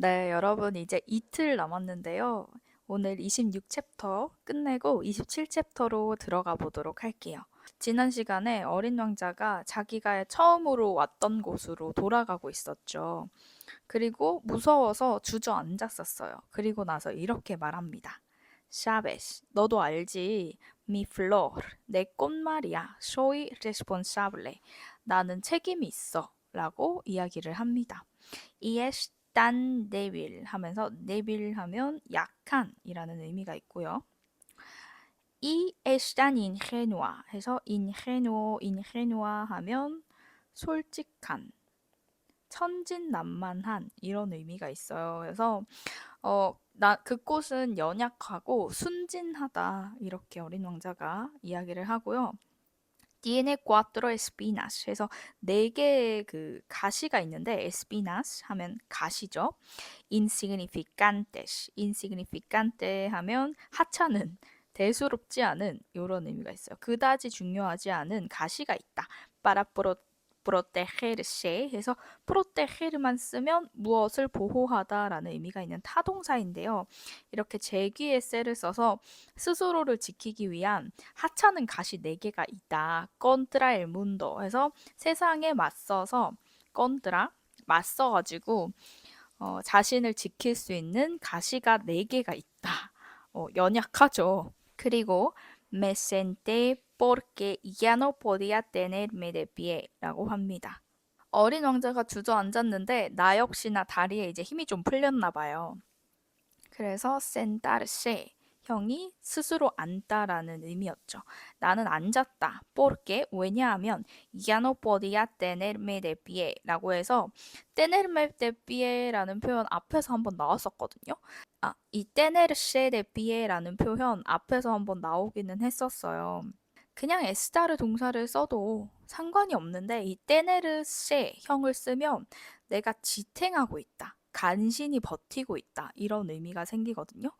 네, 여러분 이제 이틀 남았는데요. 오늘 26챕터 끝내고 27챕터로 들어가 보도록 할게요. 지난 시간에 어린 왕자가 자기가 처음으로 왔던 곳으로 돌아가고 있었죠. 그리고 무서워서 주저앉았었어요. 그리고 나서 이렇게 말합니다. 샤베스, 너도 알지? Mi flor, 내 꽃말이야. Soy responsable. 나는 책임이 있어. 라고 이야기를 합니다. Y es tan débil 하면서 débil 하면 약한이라는 의미가 있고요. Y es tan ingenua 해서 ingenua 하면 솔직한, 천진난만한 이런 의미가 있어요. 그래서 그 꽃은 연약하고 순진하다 이렇게 어린 왕자가 이야기를 하고요. Tiene cuatro espinas. 그래서 네 개의 그 가시가 있는데 espinas 하면 가시죠. insignificantes. insignificante 하면 하찮은, 대수롭지 않은 이런 의미가 있어요. 그다지 중요하지 않은 가시가 있다. para protegerse 해서 proteger만 쓰면 무엇을 보호하다라는 의미가 있는 타동사인데요. 이렇게 제귀의 셀을 써서 스스로를 지키기 위한 하찮은 가시 4개가 있다. contra el mundo 해서 세상에 맞서서 contra 맞서가지고 자신을 지킬 수 있는 가시가 4개가 있다. 연약하죠. 그리고 me senté porque ya no podía tenerme de pie 라고 합니다. 어린 왕자가 주저앉았는데 나 역시나 다리에 이제 힘이 좀 풀렸나 봐요. 그래서 sentarse 형이 스스로 앉다라는 의미였죠. 나는 앉았다. porque 왜냐하면 ya no podía tenerme de pie 라고 해서 tenerme de pie라는 표현 앞에서 한번 나왔었거든요. 이 tenerse de pie라는 표현 앞에서 한번 나오기는 했었어요. 그냥 에스타르 동사를 써도 상관이 없는데 이 tenerse 형을 쓰면 내가 지탱하고 있다. 간신히 버티고 있다. 이런 의미가 생기거든요.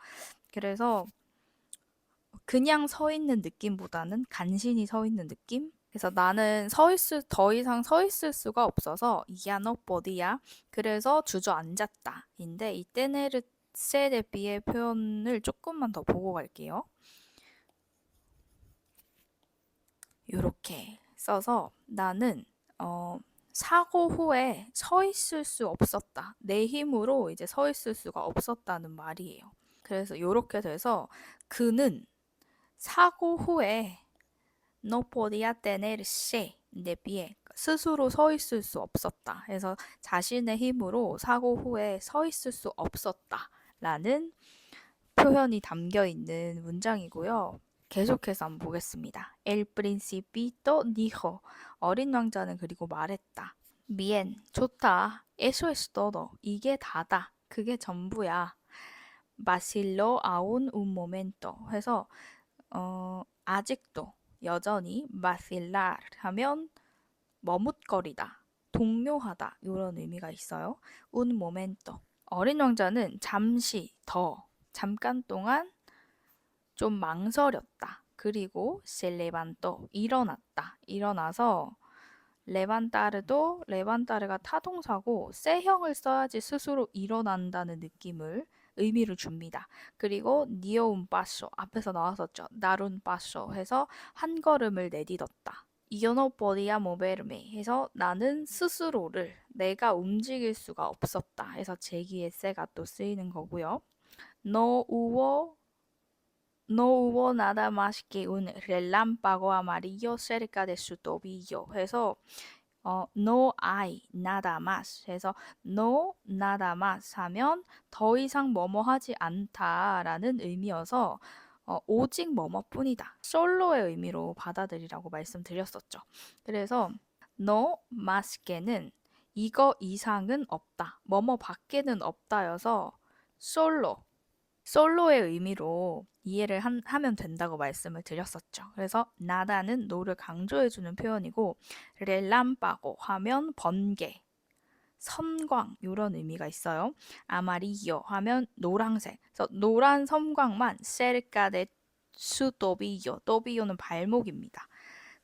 그래서 그냥 서 있는 느낌보다는 간신히 서 있는 느낌? 그래서 나는 더 이상 서 있을 수가 없어서 ya no podía. 그래서 주저앉았다. 인데 이 테네르세데비의 표현을 조금만 더 보고 갈게요. 이렇게 써서 나는 사고 후에 서 있을 수 없었다. 내 힘으로 이제 서 있을 수가 없었다는 말이에요. 그래서 이렇게 돼서 그는 사고 후에 no podía tenerse de pie 스스로 서 있을 수 없었다. 그래서 자신의 힘으로 사고 후에 서 있을 수 없었다. 라는 표현이 담겨 있는 문장이고요. 계속해서 한번 보겠습니다. El principito dijo. 어린 왕자는 그리고 말했다. Bien, 좋다. Eso es todo. 이게 다다. 그게 전부야. Vaciló aún un momento. 해서 아직도 여전히 vacilar 하면 머뭇거리다, 동요하다 이런 의미가 있어요. un momento. 어린 왕자는 잠시 더, 잠깐 동안 좀 망설였다. 그리고 se levantó, 일어났다. 일어나서 레반타르도 레반타르가 타동사고 세형을 써야지 스스로 일어난다는 의미를 줍니다. 그리고 니오운 빠쇼 앞에서 나왔었죠. 나룬 빠쇼 해서 한 걸음을 내딛었다. 이어노 버디아 모베르메 해서 나는 스스로를 내가 움직일 수가 없었다 해서 제기의 세가 또 쓰이는 거고요. No hubo No hubo nada más que un relámpago amarillo cerca de su tobillo 해서 no hay nada más 해서 no nada más 하면 더 이상 뭐뭐 하지 않다라는 의미여서 오직 뭐뭐뿐이다. 솔로의 의미로 받아들이라고 말씀드렸었죠. 그래서 no mas게는 이거 이상은 없다. 뭐뭐 밖에는 없다여서 솔로의 의미로 이해를 하면 된다고 말씀을 드렸었죠. 그래서 나다는 노를 강조해주는 표현이고 렐람바고 하면 번개, 섬광 이런 의미가 있어요. 아마리요 하면 노란색. 그래서 노란 섬광만 세르카데 수도비요. 도비요는 발목입니다.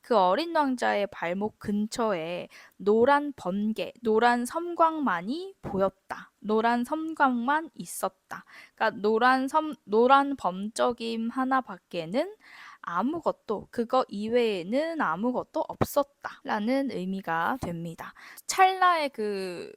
그 어린 왕자의 발목 근처에 노란 번개, 노란 섬광만이 보였다. 노란 섬광만 있었다. 그러니까 노란 범적임 하나밖에는 아무것도, 그거 이외에는 아무것도 없었다. 라는 의미가 됩니다. 찰나의 그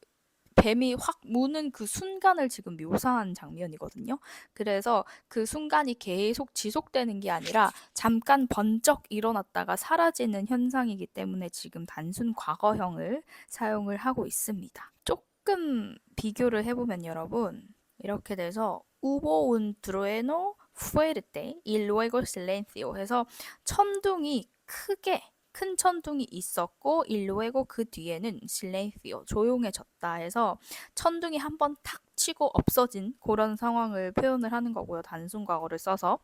뱀이 확 무는 그 순간을 지금 묘사한 장면이거든요. 그래서 그 순간이 계속 지속되는 게 아니라 잠깐 번쩍 일어났다가 사라지는 현상이기 때문에 지금 단순 과거형을 사용을 하고 있습니다. 조금 비교를 해보면 여러분, 이렇게 돼서 hubo un trueno fuerte y luego silencio 해서 천둥이 크게 큰 천둥이 있었고 일루에고 그 뒤에는 실렌시오 조용해졌다 해서 천둥이 한번 탁 치고 없어진 그런 상황을 표현을 하는 거고요. 단순 과거를 써서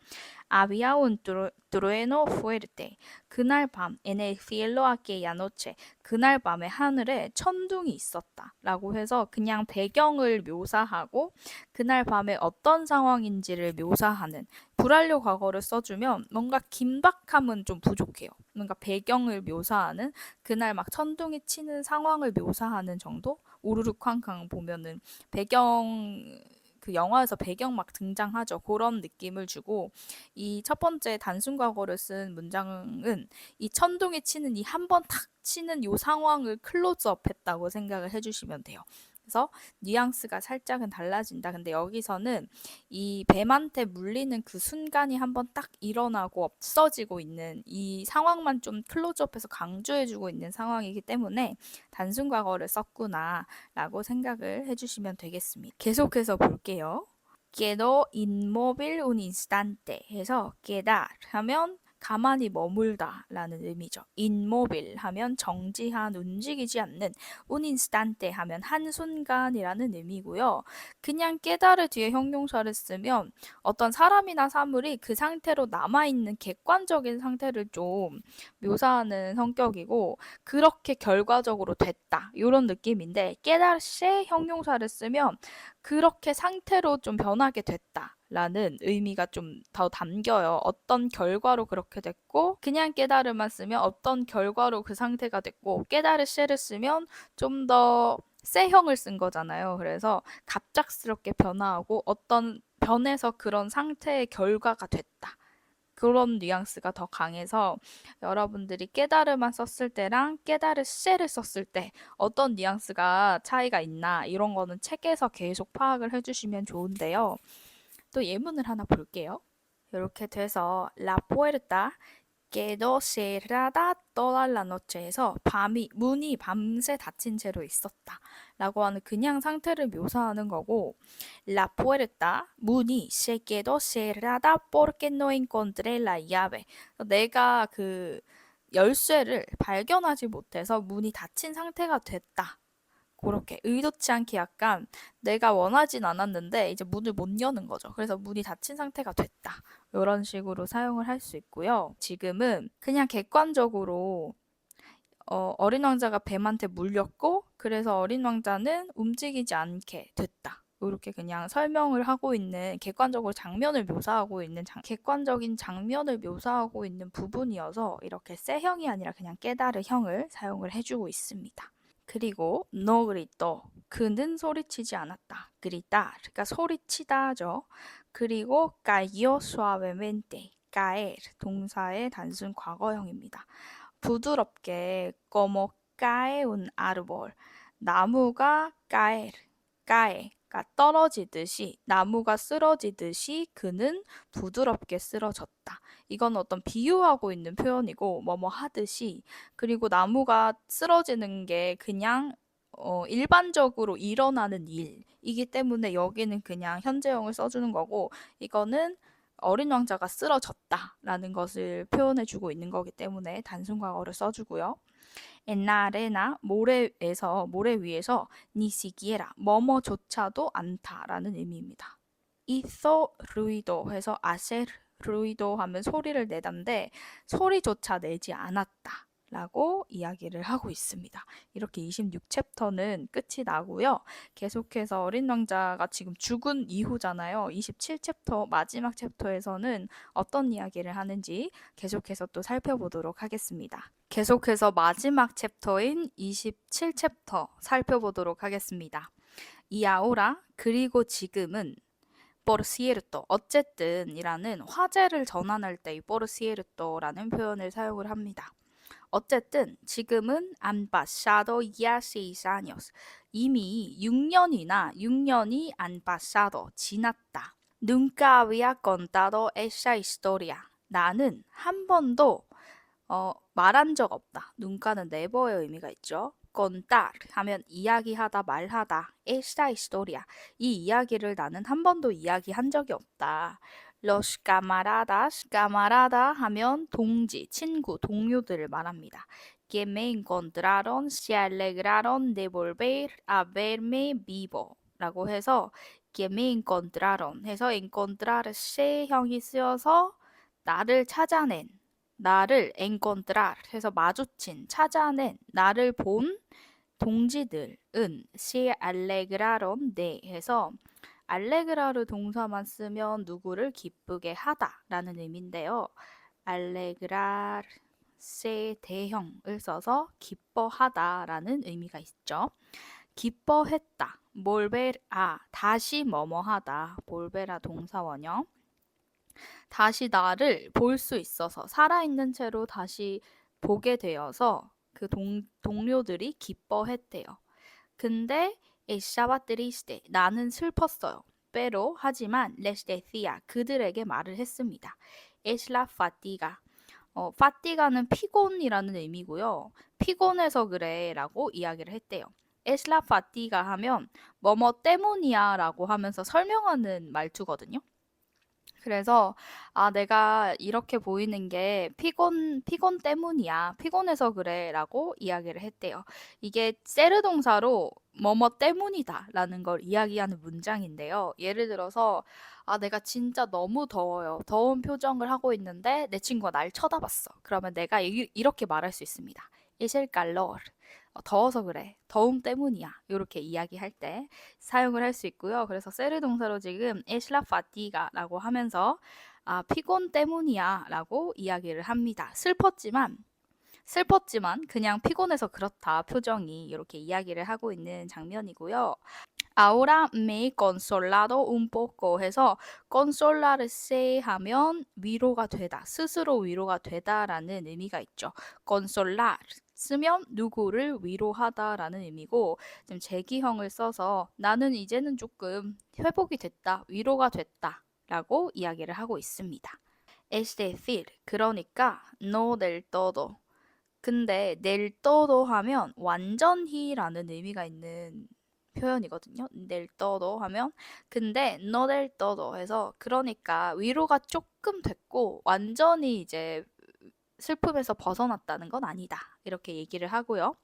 Había un trueno fuerte. 그날 밤 en el cielo aquella noche. 그날 밤에 하늘에 천둥이 있었다 라고 해서 그냥 배경을 묘사하고 그날 밤에 어떤 상황인지를 묘사하는 불완료 과거를 써주면 뭔가 긴박함은 좀 부족해요. 뭔가 배경을 묘사하는 그날 막 천둥이 치는 상황을 묘사하는 정도? 우르르 쾅쾅 보면은 배경 그 영화에서 배경 막 등장하죠. 그런 느낌을 주고 이 첫 번째 단순 과거를 쓴 문장은 이 천둥이 치는 이 한 번 탁 치는 이 상황을 클로즈업 했다고 생각을 해주시면 돼요. 그래서 뉘앙스가 살짝은 달라진다. 근데 여기서는 이 뱀한테 물리는 그 순간이 한번 딱 일어나고 없어지고 있는 이 상황만 좀 클로즈업해서 강조해주고 있는 상황이기 때문에 단순 과거를 썼구나 라고 생각을 해주시면 되겠습니다. 계속해서 볼게요. Quedó inmóvil un instante 해서 quedar 하면 가만히 머물다 라는 의미죠. inmóvil 하면 정지한, 움직이지 않는, un instante 하면 한순간이라는 의미고요. 그냥 깨달을 뒤에 형용사를 쓰면 어떤 사람이나 사물이 그 상태로 남아있는 객관적인 상태를 좀 묘사하는 성격이고 그렇게 결과적으로 됐다 이런 느낌인데 깨달세 형용사를 쓰면 그렇게 상태로 좀 변하게 됐다 라는 의미가 좀 더 담겨요. 어떤 결과로 그렇게 됐고 그냥 깨달음만 쓰면 어떤 결과로 그 상태가 됐고 깨달으세를 쓰면 좀 더 세형을 쓴 거잖아요. 그래서 갑작스럽게 변화하고 어떤 변해서 그런 상태의 결과가 됐다. 그런 뉘앙스가 더 강해서 여러분들이 깨달음만 썼을 때랑 깨달으세를 썼을 때 어떤 뉘앙스가 차이가 있나 이런 거는 책에서 계속 파악을 해주시면 좋은데요. 또 예문을 하나 볼게요. 이렇게 돼서 La puerta quedó cerrada toda la noche에서 문이 밤새 닫힌 채로 있었다 라고 하는 그냥 상태를 묘사하는 거고 La puerta, 문이 se quedó cerrada porque no encontré la llave 내가 그 열쇠를 발견하지 못해서 문이 닫힌 상태가 됐다 그렇게 의도치 않게 약간 내가 원하진 않았는데 이제 문을 못 여는 거죠. 그래서 문이 닫힌 상태가 됐다. 이런 식으로 사용을 할 수 있고요. 지금은 그냥 객관적으로 어린 왕자가 뱀한테 물렸고 그래서 어린 왕자는 움직이지 않게 됐다. 이렇게 그냥 설명을 하고 있는 객관적으로 장면을 묘사하고 있는 객관적인 장면을 묘사하고 있는 부분이어서 이렇게 세형이 아니라 그냥 깨달으형을 사용을 해주고 있습니다. 그리고 no gritó. 그는 소리치지 않았다. gritar. 그러니까 소리치다죠. 그리고 cayó suavemente. caer. 동사의 단순 과거형입니다. 부드럽게 como cae un árbol. 나무가 caer. cae가 떨어지듯이 나무가 쓰러지듯이 그는 부드럽게 쓰러졌다. 이건 어떤 비유하고 있는 표현이고 뭐뭐 하듯이 그리고 나무가 쓰러지는 게 그냥 일반적으로 일어나는 일이기 때문에 여기는 그냥 현재형을 써주는 거고 이거는 어린 왕자가 쓰러졌다라는 것을 표현해주고 있는 거기 때문에 단순 과거를 써주고요. 엔나레나 모래 위에서 ni siquiera 뭐뭐조차도 않다라는 의미입니다. hizo ruido 해서 hacer ruido 하면 소리를 내다인데 소리조차 내지 않았다 라고 이야기를 하고 있습니다. 이렇게 26챕터는 끝이 나고요. 계속해서 어린 왕자가 지금 죽은 이후잖아요. 27챕터 마지막 챕터에서는 어떤 이야기를 하는지 계속해서 또 살펴보도록 하겠습니다. 계속해서 마지막 챕터인 27챕터 살펴보도록 하겠습니다. 이 아오라 그리고 지금은 por cierto, 어쨌든 이라는 화제를 전환할 때 이 por cierto라는 표현을 사용을 합니다. 어쨌든 지금은 han pasado ya 6 años. 이미 6년이 han pasado, 지났다. Nunca había contado esa historia. 나는 한 번도 말한 적 없다. nunca는 never의 의미가 있죠. contar 하면 이야기하다, 말하다. esta historia. 이 이야기를 나는 한 번도 이야기한 적이 없다. Los camaradas, camarada 하면 동지, 친구, 동료들을 말합니다. Que me encontraron, se alegraron de volver a verme vivo 라고 해서 que me encontraron 해서 encontrarse 형이 쓰여서 나를 찾아낸, 나를 encontrar 해서 마주친, 찾아낸, 나를 본 동지들은 se alegraron de 해서 알레그라르 동사만 쓰면 누구를 기쁘게 하다 라는 의미인데요. 알레그랄 세 대형을 써서 기뻐하다 라는 의미가 있죠. 기뻐했다. 몰베아 다시 뭐뭐하다. 몰베라 동사원형. 다시 나를 볼 수 있어서 살아있는 채로 다시 보게 되어서 그 동료들이 기뻐했대요. 근데 estaba triste. 나는 슬펐어요. pero 하지만 les decía 그들에게 말을 했습니다. es la fatiga. fatiga는 피곤이라는 의미고요. 피곤해서 그래라고 이야기를 했대요. es la fatiga 하면 뭐뭐 때문이야라고 하면서 설명하는 말투거든요. 그래서 내가 이렇게 보이는 게 피곤 때문이야. 피곤해서 그래라고 이야기를 했대요. 이게 세르 동사로 뭐뭐 때문이다라는 걸 이야기하는 문장인데요. 예를 들어서 내가 진짜 너무 더워요. 더운 표정을 하고 있는데 내 친구가 날 쳐다봤어. 그러면 내가 이렇게 말할 수 있습니다. Es el calor. 더워서 그래. 더움 때문이야. 이렇게 이야기할 때 사용을 할 수 있고요. 그래서 세르 동사로 지금 es la fatiga라고 하면서 피곤 때문이야 라고 이야기를 합니다. 슬펐지만 그냥 피곤해서 그렇다 표정이 이렇게 이야기를 하고 있는 장면이고요. Ahora me he consolado un poco 해서 consolarse 하면 위로가 되다, 스스로 위로가 되다라는 의미가 있죠. consolar 쓰면 누구를 위로하다라는 의미고 지금 제기형을 써서 나는 이제는 조금 회복이 됐다, 위로가 됐다 라고 이야기를 하고 있습니다. Es decir, 그러니까 no del todo. 근데 del todo 하면 완전히라는 의미가 있는 표현이거든요. del todo 하면 근데 no del todo 해서 그러니까 위로가 조금 됐고 완전히 이제 슬픔에서 벗어났다는 건 아니다. 이렇게 얘기를 하고요.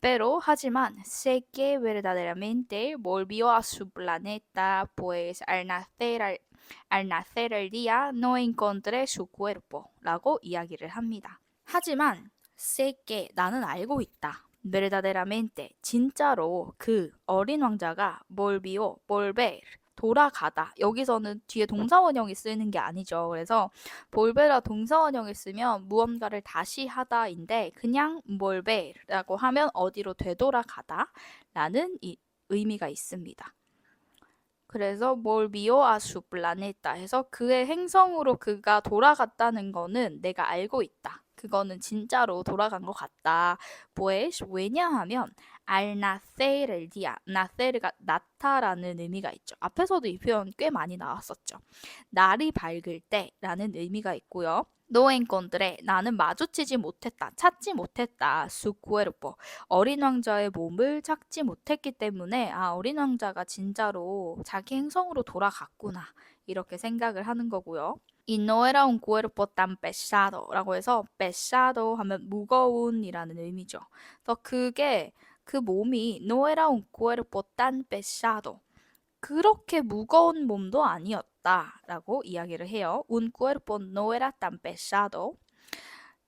Pero 하지만 sé que verdaderamente volvió a su planeta, pues al nacer el día no encontré su cuerpo 라고 이야기를 합니다. 하지만 sé que 나는 알고 있다. verdaderamente 진짜로 그 어린 왕자가 volver 돌아가다. 여기서는 뒤에 동사원형이 쓰이는 게 아니죠. 그래서 볼베라 동사원형을 쓰면 무언가를 다시 하다인데 그냥 볼베라고 하면 어디로 되돌아가다 라는 의미가 있습니다. 그래서 volvió a su planeta 해서 그의 행성으로 그가 돌아갔다는 거는 내가 알고 있다. 그거는 진짜로 돌아간 것 같다. pues 왜냐하면 al nacer el día, nacer가 나타라는 의미가 있죠. 앞에서도 이 표현 꽤 많이 나왔었죠. 날이 밝을 때라는 의미가 있고요. No encontré, 나는 마주치지 못했다, 찾지 못했다. Su cuerpo, 어린 왕자의 몸을 찾지 못했기 때문에 어린 왕자가 진짜로 자기 행성으로 돌아갔구나 이렇게 생각을 하는 거고요. Y no era un cuerpo tan pesado 라고 해서 pesado 하면 무거운이라는 의미죠. 그래서 그 몸이 no era un cuerpo tan pesado 그렇게 무거운 몸도 아니었다라고 이야기를 해요. Un cuerpo no era tan pesado.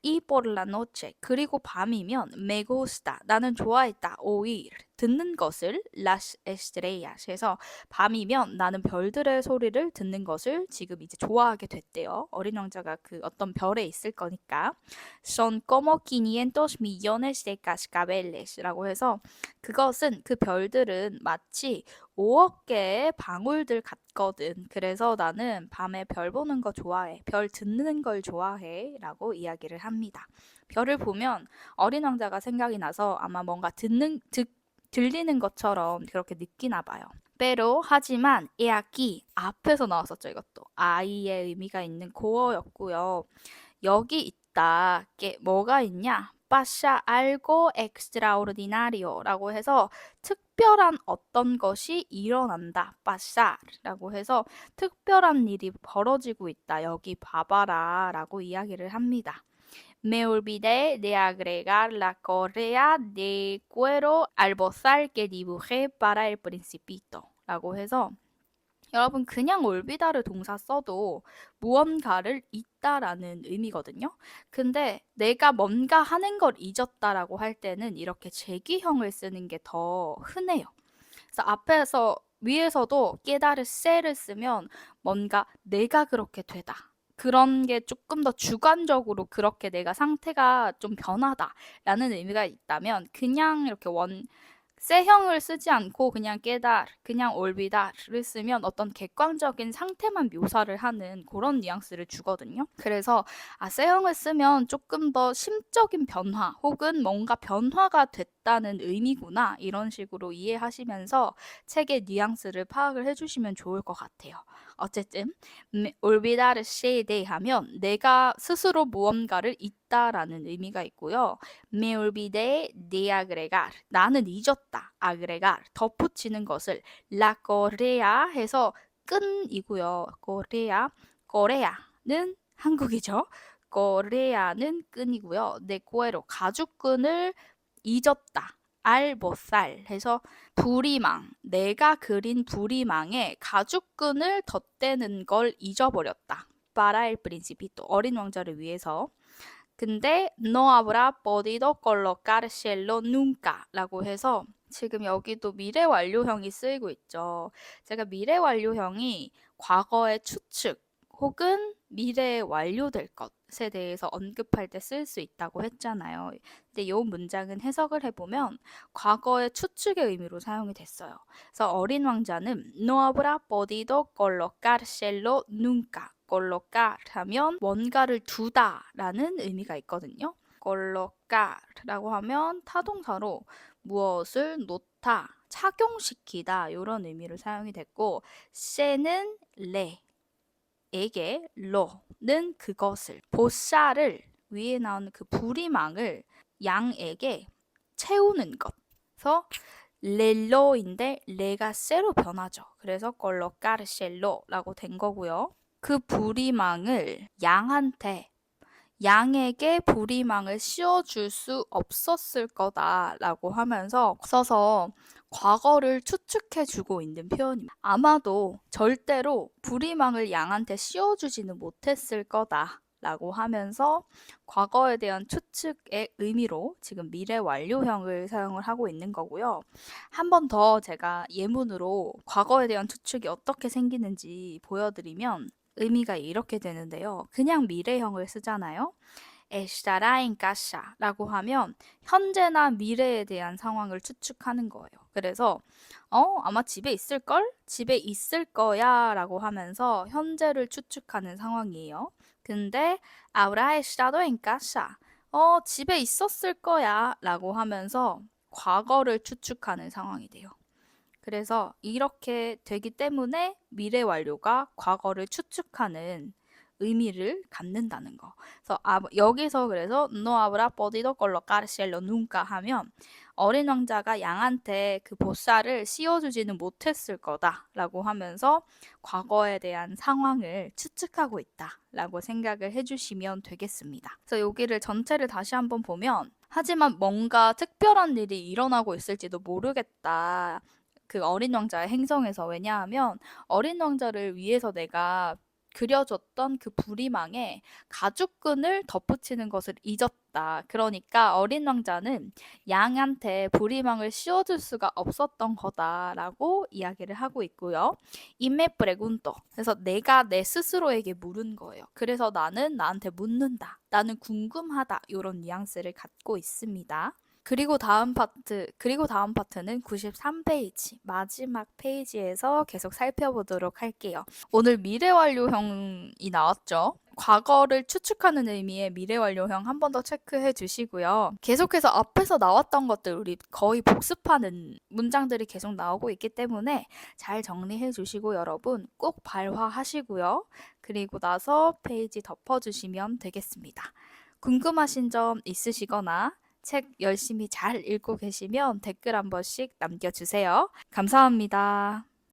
y por la noche. 그리고 밤이면 me gusta. 나는 좋아했다. oír. 듣는 것을 las estrellas. 해서 밤이면 나는 별들의 소리를 듣는 것을 지금 이제 좋아하게 됐대요. 어린 왕자가 그 어떤 별에 있을 거니까. Son como 500 millones de cascabeles. 라고 해서 그것은 그 별들은 마치 5억 개의 방울들 같거든. 그래서 나는 밤에 별 보는 거 좋아해. 별 듣는 걸 좋아해. 라고 이야기를 합니다. 별을 보면 어린 왕자가 생각이 나서 아마 뭔가 들리는 것처럼 그렇게 느끼나 봐요. pero 하지만 he aquí 앞에서 나왔었죠. 이것도 아이의 의미가 있는 고어였고요. 여기 있다. 게 뭐가 있냐? pasa algo extraordinario라고 해서 특별한 어떤 것이 일어난다. pasar라고 해서 특별한 일이 벌어지고 있다. 여기 봐봐라라고 이야기를 합니다. Me olvidé de agregar la correa de cuero al bozal que dibujé para el principito. 라고 해서 여러분 그냥 올비다를 동사 써도 무언가를 잊다라는 의미거든요. 근데 내가 뭔가 하는 걸 잊었다라고 할 때는 이렇게 제기형을 쓰는 게 더 흔해요. 그래서 앞에서 위에서도 깨달을세를 쓰면 뭔가 내가 그렇게 되다. 그런 게 조금 더 주관적으로 그렇게 내가 상태가 좀 변하다라는 의미가 있다면 그냥 이렇게 세형을 쓰지 않고 그냥 그냥 올비다를 쓰면 어떤 객관적인 상태만 묘사를 하는 그런 뉘앙스를 주거든요. 그래서 세형을 쓰면 조금 더 심적인 변화 혹은 뭔가 변화가 됐다는 의미구나 이런 식으로 이해하시면서 책의 뉘앙스를 파악을 해주시면 좋을 것 같아요. 어쨌든 올비다르시에 대하면 내가 스스로 무언가를 잊다라는 의미가 있고요. Me olvidé de agregar. 나는 잊었다. agregar. 덧붙이는 것을 la correa 해서 끈이고요. correa. corea는 한국이죠. corea는 끈이고요. de cuero. 가죽끈을 잊었다. 알보살 해서 부리망, 내가 그린 부리망에 가죽끈을 덧대는 걸 잊어버렸다. para el principito, 어린 왕자를 위해서. 근데 no habrá podido colocárselo nunca 라고 해서 지금 여기도 미래 완료형이 쓰이고 있죠. 제가 미래 완료형이 과거의 추측 혹은 미래에 완료될 것에 대해서 언급할 때 쓸 수 있다고 했잖아요. 근데 이 문장은 해석을 해보면 과거의 추측의 의미로 사용이 됐어요. 그래서 어린 왕자는 no habrá podido colocárselo nunca. colocar 하면 뭔가를 두다라는 의미가 있거든요. colocar라고 하면 타동사로 무엇을 놓다, 착용시키다 이런 의미로 사용이 됐고 세는 에게 로는 그것을 보살을 위에 나오는 그 부리망을 양에게 채우는 것. 그래서 렐로인데 레가 세로 변하죠. 그래서 colocarsello라고 된 거고요. 그 부리망을 양에게 부리망을 씌워줄 수 없었을 거다라고 하면서 써서 과거를 추측해주고 있는 표현입니다. 아마도 절대로 부리망을 양한테 씌워주지는 못했을 거다. 라고 하면서 과거에 대한 추측의 의미로 지금 미래 완료형을 사용을 하고 있는 거고요. 한 번 더 제가 예문으로 과거에 대한 추측이 어떻게 생기는지 보여드리면 의미가 이렇게 되는데요. 그냥 미래형을 쓰잖아요. estará en casa 라고 하면 현재나 미래에 대한 상황을 추측하는 거예요. 그래서 아마 집에 있을걸? 집에 있을 거야 라고 하면서 현재를 추측하는 상황이에요. 근데 habrá estado en casa 집에 있었을 거야 라고 하면서 과거를 추측하는 상황이 돼요. 그래서 이렇게 되기 때문에 미래 완료가 과거를 추측하는 의미를 갖는다는 거. 그래서 여기서 그래서 no habrá podido colocarlo nunca 하면 어린 왕자가 양한테 그 보살을 씌워주지는 못했을 거다라고 하면서 과거에 대한 상황을 추측하고 있다라고 생각을 해주시면 되겠습니다. 그래서 여기를 전체를 다시 한번 보면 하지만 뭔가 특별한 일이 일어나고 있을지도 모르겠다. 그 어린 왕자의 행성에서 왜냐하면 어린 왕자를 위해서 내가 그려줬던 그 부리망에 가죽끈을 덧붙이는 것을 잊었다. 그러니까 어린 왕자는 양한테 부리망을 씌워줄 수가 없었던 거다라고 이야기를 하고 있고요. 이메 프레군토. 그래서 내가 내 스스로에게 물은 거예요. 그래서 나는 나한테 묻는다. 나는 궁금하다. 이런 뉘앙스를 갖고 있습니다. 그리고 다음 파트는 93페이지, 마지막 페이지에서 계속 살펴보도록 할게요. 오늘 미래 완료형이 나왔죠? 과거를 추측하는 의미의 미래 완료형 한 번 더 체크해 주시고요. 계속해서 앞에서 나왔던 것들 우리 거의 복습하는 문장들이 계속 나오고 있기 때문에 잘 정리해 주시고 여러분 꼭 발화하시고요. 그리고 나서 페이지 덮어주시면 되겠습니다. 궁금하신 점 있으시거나 책 열심히 잘 읽고 계시면 댓글 한 번씩 남겨주세요. 감사합니다.